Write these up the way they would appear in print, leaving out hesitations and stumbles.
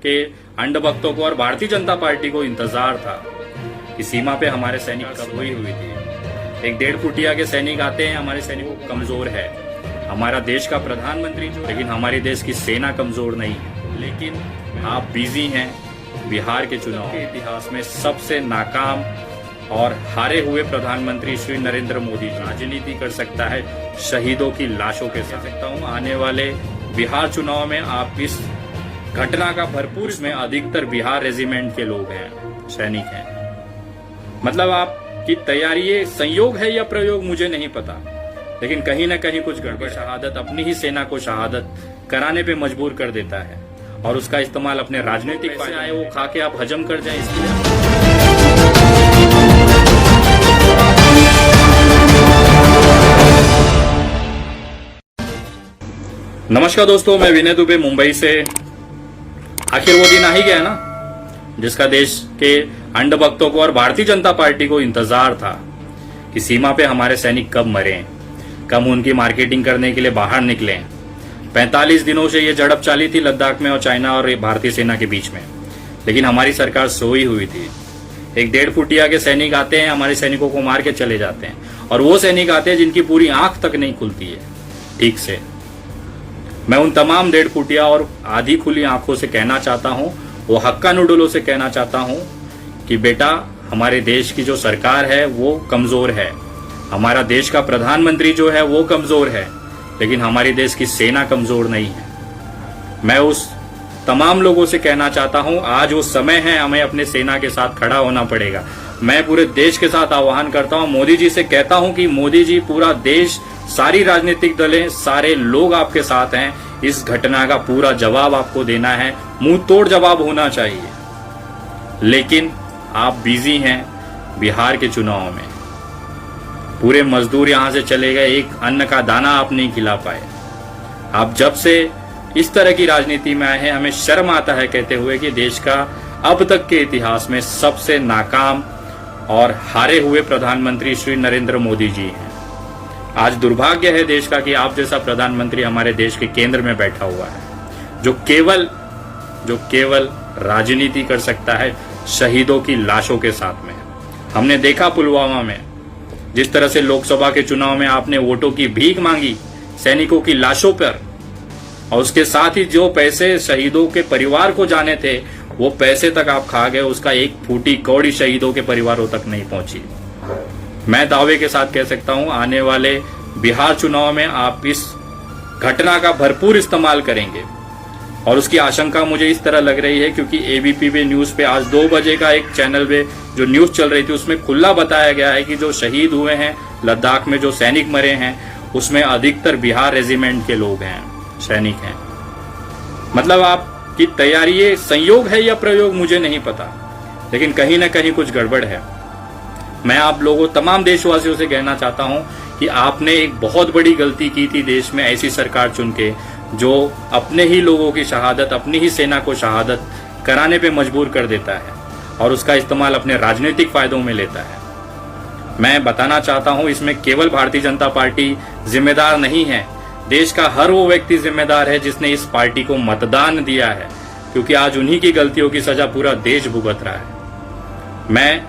के अंधभक्तों को और भारतीय जनता पार्टी को इंतजार था कि सीमा पे हमारे सैनिक कब हुई थी। एक 1.5 फुटिया के सैनिक आते हैं, हमारे सैनिक कमजोर है। हमारा देश का प्रधानमंत्री जो, लेकिन हमारे देश की सेना कमजोर नहीं है। लेकिन आप बिजी हैं। बिहार के चुनाव के इतिहास में सबसे नाकाम और हारे हुए प्रधानमंत्री श्री नरेंद्र मोदी राजनीति कर सकता है शहीदों की लाशों के साथ। सकता हूँ आने वाले बिहार चुनाव में आप इस घटना का भरपूर, इसमें अधिकतर बिहार रेजिमेंट के लोग हैं, सैनिक हैं। मतलब आपकी तैयारी ये संयोग है या प्रयोग मुझे नहीं पता, लेकिन कहीं ना कहीं कुछ गड़बड़। शहादत अपनी ही सेना को शहादत कराने पे मजबूर कर देता है और उसका इस्तेमाल अपने राजनीतिक फायदे आए वो खा के आप हजम कर जाए। इसलिए नमस्कार दोस्तों, मैं विनय दुबे मुंबई से। आखिर वो दिन आ ही गया ना जिसका देश के अंधभक्तों को और भारतीय जनता पार्टी को इंतजार था कि सीमा पे हमारे सैनिक कब मरे, कब उनकी मार्केटिंग करने के लिए बाहर निकले। 45 दिनों से ये झड़प चाली थी लद्दाख में और चाइना और भारतीय सेना के बीच में, लेकिन हमारी सरकार सोई हुई थी। एक 1.5 फुटिया के सैनिक आते हैं, हमारे सैनिकों को मार के चले जाते हैं, और वो सैनिक आते हैं जिनकी पूरी आंख तक नहीं खुलती है ठीक से। मैं उन तमाम 1.5 फुटिया और आधी खुली आंखों से कहना चाहता हूं, वो हक्का नूडलों से कहना चाहता हूं कि बेटा, हमारे देश की जो सरकार है वो कमजोर है, हमारा देश का प्रधानमंत्री जो है वो कमजोर है, लेकिन हमारे देश की सेना कमजोर नहीं है। मैं उस तमाम लोगों से कहना चाहता हूं, आज वो समय है, हमें अपने सेना के साथ खड़ा होना पड़ेगा। मैं पूरे देश के साथ आह्वान करता हूं, मोदी जी से कहता हूं कि मोदी जी, पूरा देश, सारी राजनीतिक दलें, सारे लोग आपके साथ हैं। इस घटना का पूरा जवाब आपको देना है, मुंह तोड़ जवाब होना चाहिए। लेकिन आप बिजी हैं बिहार के चुनाव में। पूरे मजदूर यहां से चले गए, एक अन्न का दाना आप नहीं खिला पाए। आप जब से इस तरह की राजनीति में आए हैं, हमें शर्म आता है कहते हुए कि देश का अब तक के इतिहास में सबसे नाकाम और हारे हुए प्रधानमंत्री श्री नरेंद्र मोदी जी हैं। आज दुर्भाग्य है देश का कि आप जैसा प्रधानमंत्री हमारे देश के केंद्र में बैठा हुआ है, जो केवल राजनीति कर सकता है शहीदों की लाशों के साथ में। हमने देखा पुलवामा में जिस तरह से लोकसभा के चुनाव में आपने वोटों की भीख मांगी सैनिकों की लाशों पर, और उसके साथ ही जो पैसे शहीदों के परिवार को जाने थे वो पैसे तक आप खा गए, उसका एक फूटी कौड़ी शहीदों के परिवारों तक नहीं पहुंची। मैं दावे के साथ कह सकता हूं, आने वाले बिहार चुनाव में आप इस घटना का भरपूर इस्तेमाल करेंगे, और उसकी आशंका मुझे इस तरह लग रही है क्योंकि एबीपी पे न्यूज पे आज 2 बजे का एक चैनल पे जो न्यूज चल रही थी उसमें खुला बताया गया है कि जो शहीद हुए हैं लद्दाख में, जो सैनिक मरे हैं, उसमें अधिकतर बिहार रेजिमेंट के लोग हैं, सैनिक हैं। मतलब आपकी तैयारी ये संयोग है या प्रयोग मुझे नहीं पता, लेकिन कहीं ना कहीं कुछ गड़बड़ है। मैं आप लोगों, तमाम देशवासियों से कहना चाहता हूं कि आपने एक बहुत बड़ी गलती की थी देश में ऐसी सरकार चुन के जो अपने ही लोगों की शहादत, अपनी ही सेना को शहादत कराने पे मजबूर कर देता है और उसका इस्तेमाल अपने राजनीतिक फायदों में लेता है। मैं बताना चाहता हूं, इसमें केवल भारतीय जनता पार्टी जिम्मेदार नहीं है, देश का हर वो व्यक्ति जिम्मेदार है जिसने इस पार्टी को मतदान दिया है, क्योंकि आज उन्हीं की गलतियों की सजा पूरा देश भुगत रहा है। मैं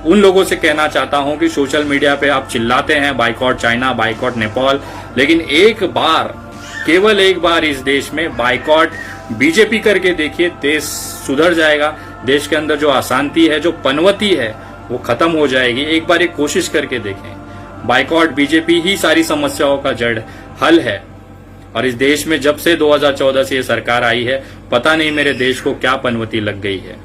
उन लोगों से कहना चाहता हूं कि सोशल मीडिया पे आप चिल्लाते हैं बाइकॉट चाइना, बाइकॉट नेपाल, लेकिन एक बार, केवल एक बार इस देश में बाइकॉट बीजेपी करके देखिए, देश सुधर जाएगा। देश के अंदर जो अशांति है, जो पनवती है, वो खत्म हो जाएगी। एक बार एक कोशिश करके देखें। बाइकॉट बीजेपी ही सारी समस्याओं का जड़ हल है, और इस देश में जब से 2014 से ये सरकार आई है, पता नहीं मेरे देश को क्या पनवती लग गई है।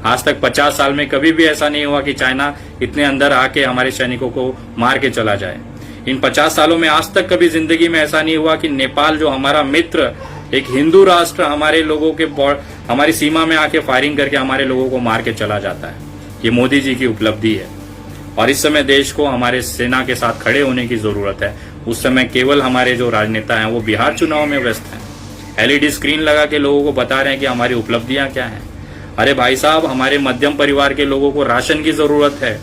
आज तक 50 साल में कभी भी ऐसा नहीं हुआ कि चाइना इतने अंदर आके हमारे सैनिकों को मार के चला जाए। इन 50 सालों में आज तक कभी जिंदगी में ऐसा नहीं हुआ कि नेपाल, जो हमारा मित्र, एक हिंदू राष्ट्र, हमारे लोगों के हमारी सीमा में आके फायरिंग करके हमारे लोगों को मार के चला जाता है। ये मोदी जी की उपलब्धि है, और इस समय देश को हमारे सेना के साथ खड़े होने की जरूरत है। उस समय केवल हमारे जो राजनेता हैं वो बिहार चुनाव में व्यस्त हैं, एलईडी स्क्रीन लगा के लोगों को बता रहे हैं कि हमारी उपलब्धियां क्या हैं। अरे भाई साहब, हमारे मध्यम परिवार के लोगों को राशन की जरूरत है,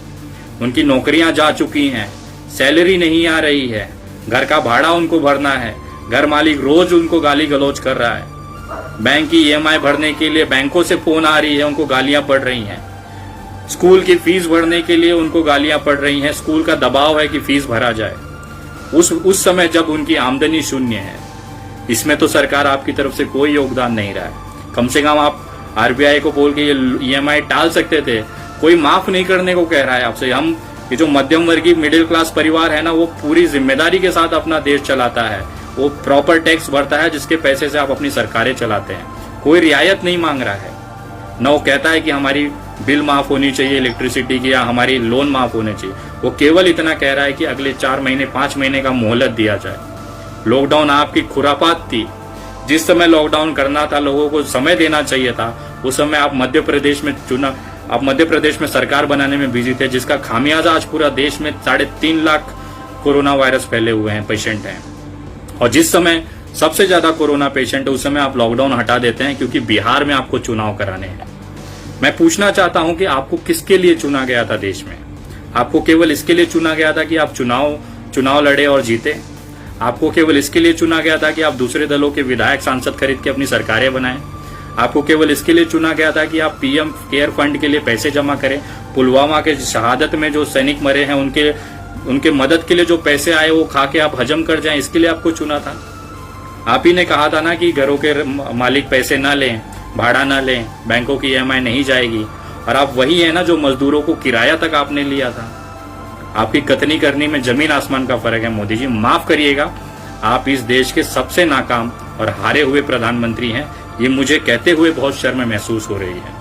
उनकी नौकरियां जा चुकी हैं, सैलरी नहीं आ रही है, घर का भाड़ा उनको भरना है, घर मालिक रोज उनको गाली गलौज कर रहा है। बैंक की ईएमआई भरने के लिए बैंकों से फोन आ रही है, उनको गालियां पड़ रही हैं। स्कूल की फीस भरने के लिए उनको गालियां पड़ रही हैं। स्कूल का दबाव है कि फीस भरा जाए उस समय जब उनकी आमदनी शून्य है। इसमें तो सरकार आपकी तरफ से कोई योगदान नहीं रहा है। कम से कम आप आरबीआई को बोल के ये ईएमआई टाल सकते थे। कोई माफ नहीं करने को कह रहा है आपसे। हम ये जो मध्यम वर्गीय मिडिल क्लास परिवार है ना, वो पूरी जिम्मेदारी के साथ अपना देश चलाता है। वो प्रॉपर टैक्स भरता है जिसके पैसे से आप अपनी सरकारें चलाते हैं। कोई रियायत नहीं मांग रहा है। न वो कहता है कि हमारी बिल माफ होनी चाहिए इलेक्ट्रिसिटी की या हमारी लोन माफ होने चाहिए। वो केवल इतना कह रहा है कि अगले 4 महीने 5 महीने का मोहलत दिया जाए। लॉकडाउन आपकी खुरापात थी। जिस समय लॉकडाउन करना था, लोगों को समय देना चाहिए था, उस समय आप मध्य प्रदेश में सरकार बनाने में बिजी थे, जिसका खामियाजा आज पूरा देश में 3.5 लाख कोरोना वायरस फैले हुए हैं, पेशेंट हैं। और जिस समय सबसे ज्यादा कोरोना पेशेंट है, उस समय आप लॉकडाउन हटा देते हैं क्योंकि बिहार में आपको चुनाव कराने हैं। मैं पूछना चाहता हूं कि आपको किसके लिए चुना गया था देश में? आपको केवल इसके लिए चुना गया था कि आप चुनाव लड़े और जीते? आपको केवल इसके लिए चुना गया था कि आप दूसरे दलों के विधायक सांसद खरीद के अपनी सरकारें बनाएं? आपको केवल इसके लिए चुना गया था कि आप पीएम केयर फंड के लिए पैसे जमा करें? पुलवामा के शहादत में जो सैनिक मरे हैं उनके मदद के लिए जो पैसे आए वो खा के आप हजम कर जाएं, इसके लिए आपको चुना था? आप ही ने कहा था ना कि घरों के मालिक पैसे ना लें, भाड़ा ना लें, बैंकों की ईएमआई नहीं जाएगी। और आप वही है ना जो मजदूरों को किराया तक आपने लिया था। आपकी कतनी करनी में जमीन आसमान का फर्क है। मोदी जी माफ करिएगा, आप इस देश के सबसे नाकाम और हारे हुए प्रधानमंत्री हैं। ये मुझे कहते हुए बहुत शर्म महसूस हो रही है।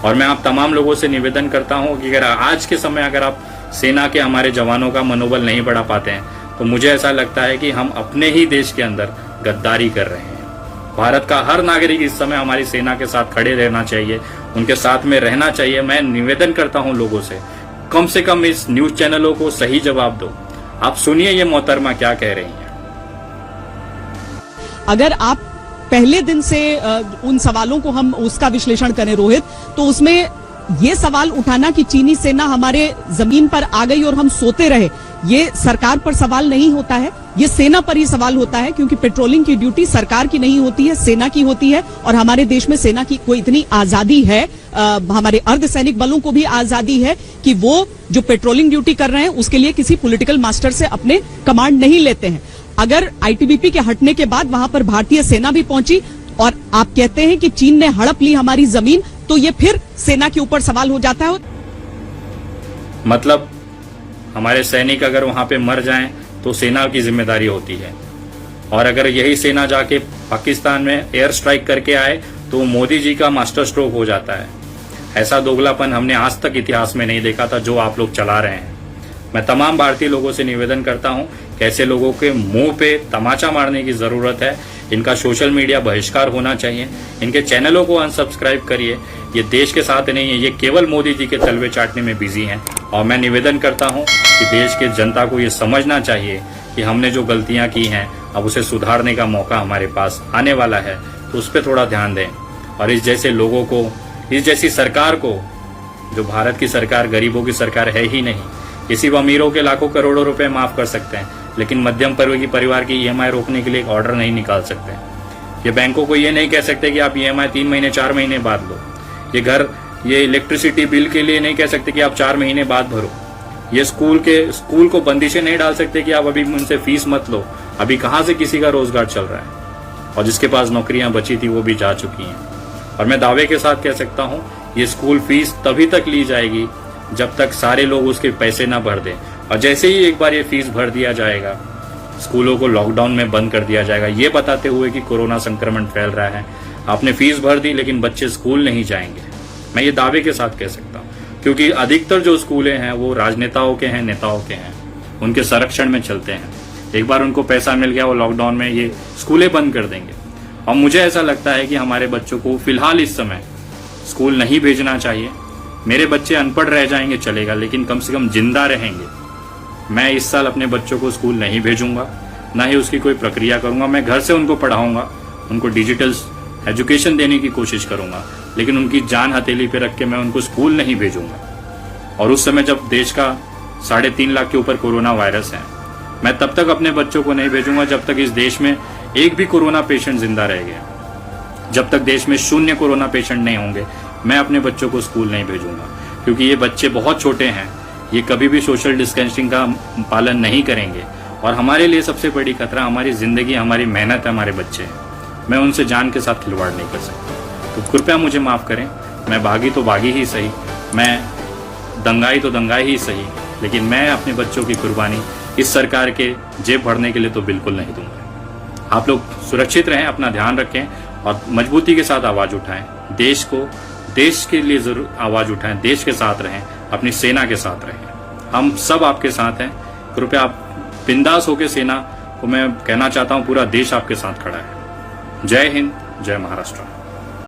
और मैं आप तमाम लोगों से निवेदन करता हूं कि अगर आज के समय अगर आप सेना के हमारे जवानों का मनोबल नहीं बढ़ा पाते हैं, तो मुझे ऐसा लगता है कि हम अपने ही देश के अंदर गद्दारी कर रहे हैं। भारत का हर नागरिक इस समय हमारी सेना के साथ खड़े रहना चाहिए, उनके साथ में रहना चाहिए। मैं निवेदन करता हूं लोगों से कम इस न्यूज चैनलों को सही जवाब दो। आप सुनिए ये मोहतरमा क्या कह रही हैं। अगर आप पहले दिन से उन सवालों को हम उसका विश्लेषण करें रोहित, तो उसमें ये सवाल उठाना कि चीनी सेना हमारे जमीन पर आ गई और हम सोते रहे, ये सरकार पर सवाल नहीं होता है, ये सेना पर ही सवाल होता है। क्योंकि पेट्रोलिंग की ड्यूटी सरकार की नहीं होती है, सेना की होती है। और हमारे देश में सेना की कोई इतनी आजादी है, हमारे अर्धसैनिक बलों को भी आजादी है कि वो जो पेट्रोलिंग ड्यूटी कर रहे हैं उसके लिए किसी पॉलिटिकल मास्टर से अपने कमांड नहीं लेते हैं। अगर आईटीबीपी के हटने के बाद वहां पर भारतीय सेना भी पहुंची और आप कहते हैं कि चीन ने हड़प ली हमारी जमीन, तो ये फिर सेना के ऊपर सवाल हो जाता है। मतलब हमारे सैनिक अगर वहां पे मर जाएं तो सेना की जिम्मेदारी होती है, और अगर यही सेना जाके पाकिस्तान में एयर स्ट्राइक करके आए तो मोदी जी का मास्टर स्ट्रोक हो जाता है। ऐसा दोगलापन हमने आज तक इतिहास में नहीं देखा था जो आप लोग चला रहे हैं। मैं तमाम भारतीय लोगों से निवेदन करता हूं कि ऐसे लोगों के मुंह पे तमाचा मारने की जरूरत है। इनका सोशल मीडिया बहिष्कार होना चाहिए। इनके चैनलों को अनसब्सक्राइब करिए। ये देश के साथ नहीं है, ये केवल मोदी जी के तलवे चाटने में बिजी हैं। और मैं निवेदन करता हूं कि देश के जनता को ये समझना चाहिए कि हमने जो गलतियां की हैं अब उसे सुधारने का मौका हमारे पास आने वाला है, तो उस पर थोड़ा ध्यान दें। और इस जैसे लोगों को, इस जैसी सरकार को, जो भारत की सरकार गरीबों की सरकार है ही नहीं, किसी अमीरों के लाखों करोड़ों रुपए माफ कर सकते हैं, लेकिन मध्यम वर्गीय परिवार की ईएमआई रोकने के लिए एक ऑर्डर नहीं निकाल सकते। ये बैंकों को ये नहीं कह सकते कि आप ईएमआई 3 महीने 4 महीने बाद लो। ये इलेक्ट्रिसिटी बिल के लिए नहीं कह सकते कि आप 4 महीने बाद भरो। ये स्कूल को बंदिशें नहीं डाल सकते कि आप अभी उनसे फीस मत लो। अभी कहां से किसी का रोजगार चल रहा है? और जिसके पास नौकरियां बची थी वो भी जा चुकी हैं। और मैं दावे के साथ कह सकता हूं, ये स्कूल फीस तभी तक ली जाएगी जब तक सारे लोग उसके पैसे ना भर दें। और जैसे ही एक बार ये फीस भर दिया जाएगा, स्कूलों को लॉकडाउन में बंद कर दिया जाएगा, ये बताते हुए कि कोरोना संक्रमण फैल रहा है। आपने फीस भर दी लेकिन बच्चे स्कूल नहीं जाएंगे। मैं ये दावे के साथ कह सकता हूँ, क्योंकि अधिकतर जो स्कूलें हैं वो राजनेताओं के हैं, नेताओं के हैं, उनके संरक्षण में चलते हैं। एक बार उनको पैसा मिल गया, वो लॉकडाउन में ये स्कूलें बंद कर देंगे। और मुझे ऐसा लगता है कि हमारे बच्चों को फिलहाल इस समय स्कूल नहीं भेजना चाहिए। मेरे बच्चे अनपढ़ रह जाएंगे चलेगा, लेकिन कम से कम जिंदा रहेंगे। मैं इस साल अपने बच्चों को स्कूल नहीं भेजूंगा, ना ही उसकी कोई प्रक्रिया करूंगा। मैं घर से उनको पढ़ाऊंगा, उनको डिजिटल एजुकेशन देने की कोशिश करूंगा, लेकिन उनकी जान हथेली पे रख के मैं उनको स्कूल नहीं भेजूंगा। और उस समय जब देश का 3.5 लाख के ऊपर कोरोना वायरस है, मैं तब तक अपने बच्चों को नहीं भेजूंगा जब तक इस देश में एक भी कोरोना पेशेंट जिंदा रह गया। जब तक देश में 0 कोरोना पेशेंट नहीं होंगे मैं अपने बच्चों को स्कूल नहीं भेजूंगा, क्योंकि ये बच्चे बहुत छोटे हैं, ये कभी भी सोशल डिस्टेंसिंग का पालन नहीं करेंगे और हमारे लिए सबसे बड़ी खतरा हमारी जिंदगी, हमारी मेहनत है, हमारे बच्चे हैं। मैं उनसे जान के साथ खिलवाड़ नहीं कर सकता। तो कृपया मुझे माफ करें, मैं बागी तो बागी ही सही, मैं दंगाई तो दंगाई ही सही, लेकिन मैं अपने बच्चों की कुर्बानी इस सरकार के जेब भरने के लिए तो बिल्कुल नहीं दूंगा। आप लोग सुरक्षित रहें, अपना ध्यान रखें और मजबूती के साथ आवाज उठाएं। देश के लिए जरूर आवाज उठाएं, देश के साथ रहें, अपनी सेना के साथ रहें। हम सब आपके साथ हैं। कृपया आप बिंदास होकर सेना को मैं कहना चाहता हूं, पूरा देश आपके साथ खड़ा है। जय हिंद, जय महाराष्ट्र।